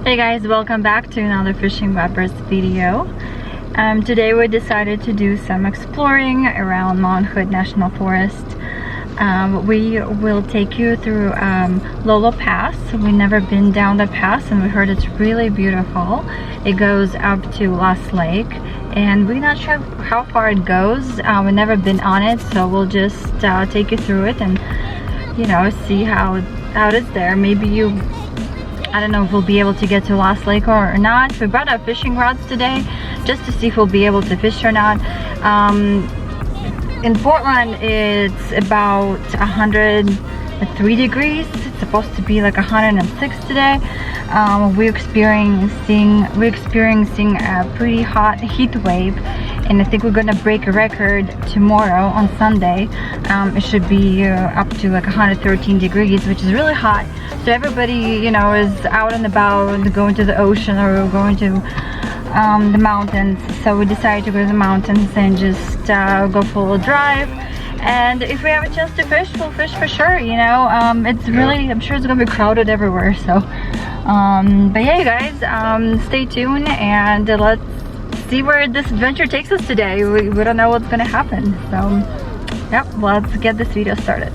Hey guys, welcome back to another Fishing Webbers video. Today we decided to do some exploring around Mount Hood National Forest. We will take you through Lolo Pass. We've never been down the pass and we heard it's really beautiful. It goes up to Lost Lake and we're not sure how far it goes. We've never been on it, so we'll just take you through it and see how it is there. Maybe I don't know if we'll be able to get to Lost Lake or not. We brought our fishing rods today just to see if we'll be able to fish or not. In Portland, it's about 103 degrees. It's supposed to be like 106 today. We're experiencing a pretty hot heat wave, and I think we're gonna break a record tomorrow on Sunday. It should be up to like 113 degrees, which is really hot. So everybody, is out and about, going to the ocean or going to the mountains. So we decided to go to the mountains and just go for a drive. And if we have a chance to fish, we'll fish for sure. It's really, I'm sure it's gonna be crowded everywhere. So, but yeah, you guys, stay tuned and let's see where this adventure takes us today. We don't know what's gonna happen. So, yep, let's get this video started.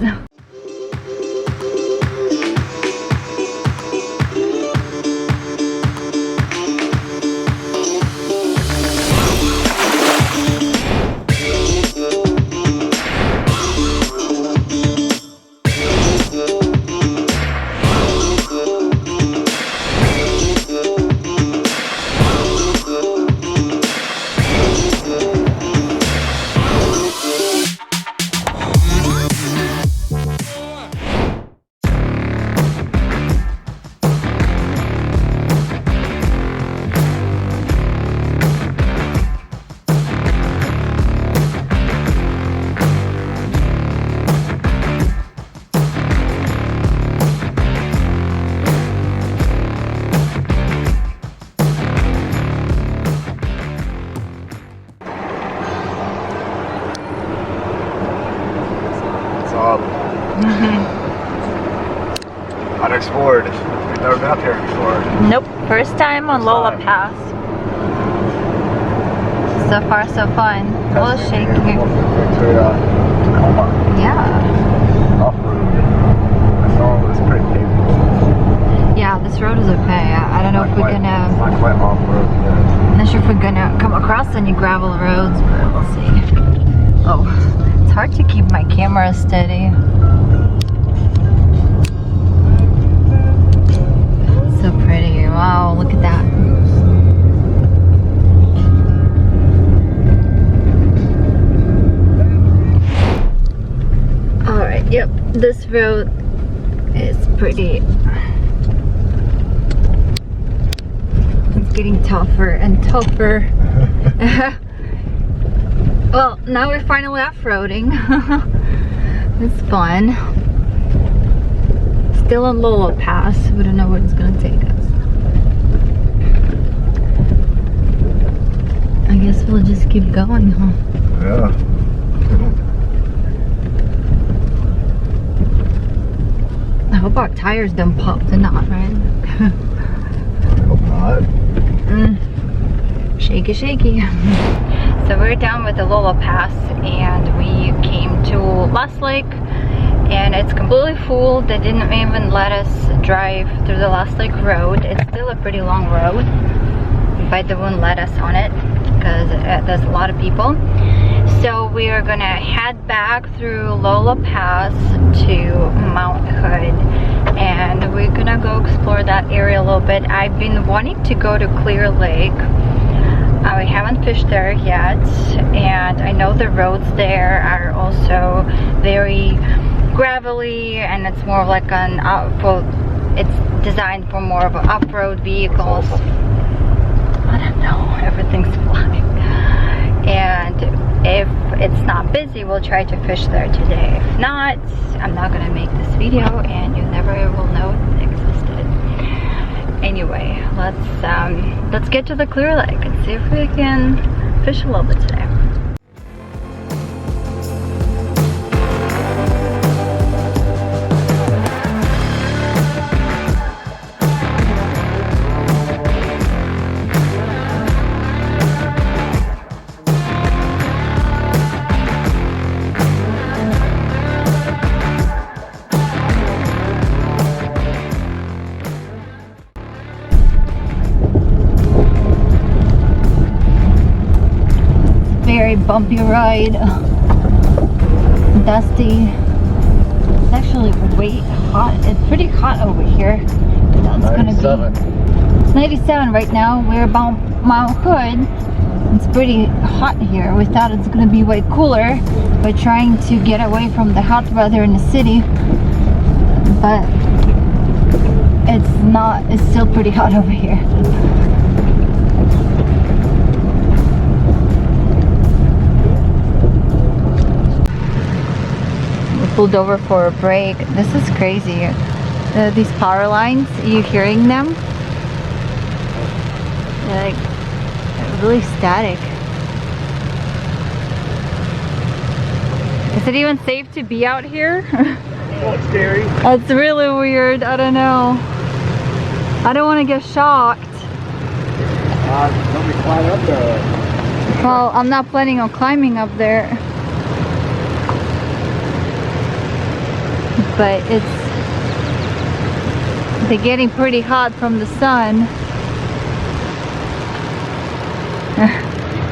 Unexplored. We've never been up here before. Nope, first time on Lolo Pass. So far so fun. A little shaky. Yeah. Off-road. I saw it was pretty paved. Yeah, this road is okay. I don't know if we're gonna... It's not quite off-road yet. Not sure if we're gonna come across any gravel roads, but we'll see. Oh, it's hard to keep my camera steady. So pretty. Wow, look at that. Alright, yep, this road is pretty. It's getting tougher and tougher. Well, now we're finally off-roading. It's fun. Still on Lolo Pass. We don't know where it's gonna take us. I guess we'll just keep going, huh? Yeah. I hope our tires don't pop. They're not, right? Hope not. Shaky, shaky. So we're down with the Lolo Pass and we came to Lost Lake. And it's completely full. They didn't even let us drive through the Lost Lake Road. It's still a pretty long road, but they wouldn't let us on it because there's a lot of people. So we are gonna head back through Lolo Pass to Mount Hood, and we're gonna go explore that area a little bit. I've been wanting to go to Clear Lake. We haven't fished there yet, and I know the roads there are also very gravelly, and it's more of like it's designed for more of off-road vehicles. I don't know, everything's flying. And if it's not busy, we'll try to fish there today. If not, I'm not gonna make this video and you never will know it existed. Anyway, let's get to the Clear Lake and see if we can fish a little bit today. very bumpy ride. Dusty. It's actually way hot. It's pretty hot over here. That's gonna be. It's 97 right now. We're about Mount Hood. It's pretty hot here. We thought it's gonna be way cooler. We're trying to get away from the hot weather in the city, but it's not. It's still pretty hot over here. We pulled over for a break. This is crazy. These power lines, are you hearing them? They're like really static. Is it even safe to be out here? Oh, it's scary. It's really weird. I don't know. I don't want to get shocked. Let me climb up there. Well, I'm not planning on climbing up there. But they're getting pretty hot from the sun.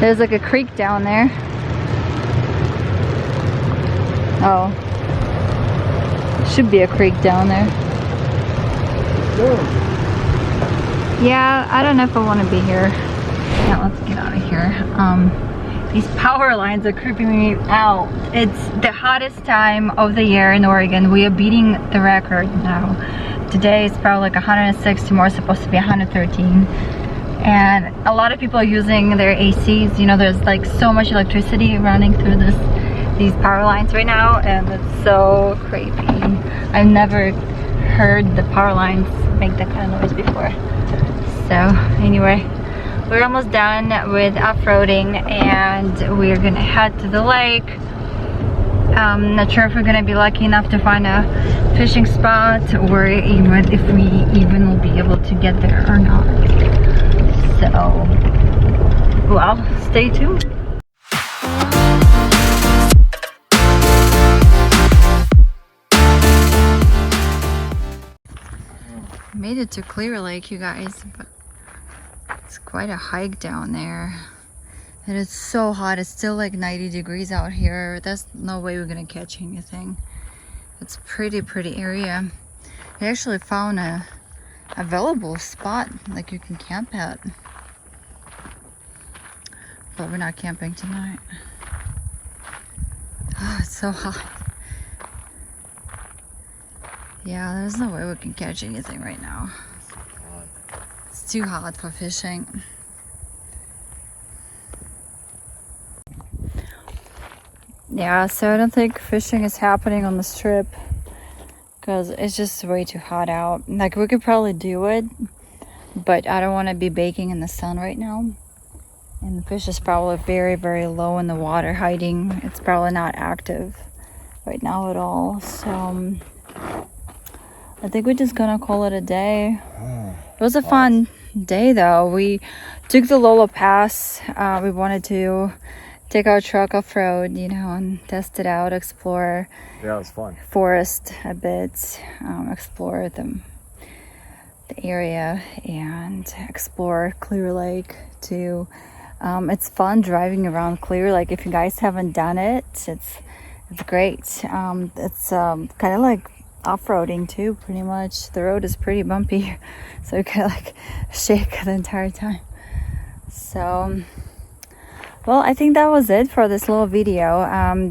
There's like a creek down there. Oh. Should be a creek down there. Yeah, I don't know if I want to be here. Yeah, let's get out of here. These power lines are creeping me out. It's the hottest time of the year in Oregon. We are beating the record now. Today is probably like 106, tomorrow is supposed to be 113. And a lot of people are using their ACs. You know, there's like so much electricity running through these power lines right now, and it's so creepy. I've never heard the power lines make that kind of noise before. So anyway, we're almost done with off-roading and we're gonna head to the lake. Not sure if we're gonna be lucky enough to find a fishing spot or even if we even will be able to get there or not. So, well, stay tuned. Made it to Clear Lake, you guys, but it's quite a hike down there. It is so hot. It's still like 90 degrees out here. There's no way we're gonna catch anything. It's a pretty area. I actually found a available spot like you can camp at, but we're not camping tonight. Oh, it's so hot. Yeah, there's no way we can catch anything right now. It's too hot for fishing. Yeah, so I don't think fishing is happening on this trip because it's just way too hot out. Like, we could probably do it, but I don't want to be baking in the sun right now. And the fish is probably very low in the water, hiding. It's probably not active right now at all. So I think we're just gonna call it a day. It was a fun day though. We took the Lolo Pass. We wanted to take our truck off-road, you know, and test it out, explore. Yeah, it was fun. Forest a bit, explore the area and explore Clear Lake too. It's fun driving around Clear Lake. If you guys haven't done it, it's great. It's kind of like off-roading too, pretty much. The road is pretty bumpy, so you can like shake the entire time. So well, I think that was it for this little video.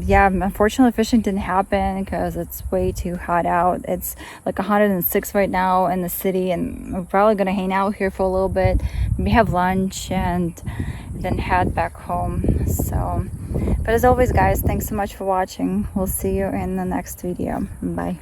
Yeah, unfortunately fishing didn't happen because it's way too hot out. It's like 106 right now in the city, and we're probably gonna hang out here for a little bit, maybe have lunch and then head back home. So, but as always guys, thanks so much for watching. We'll see you in the next video. Bye.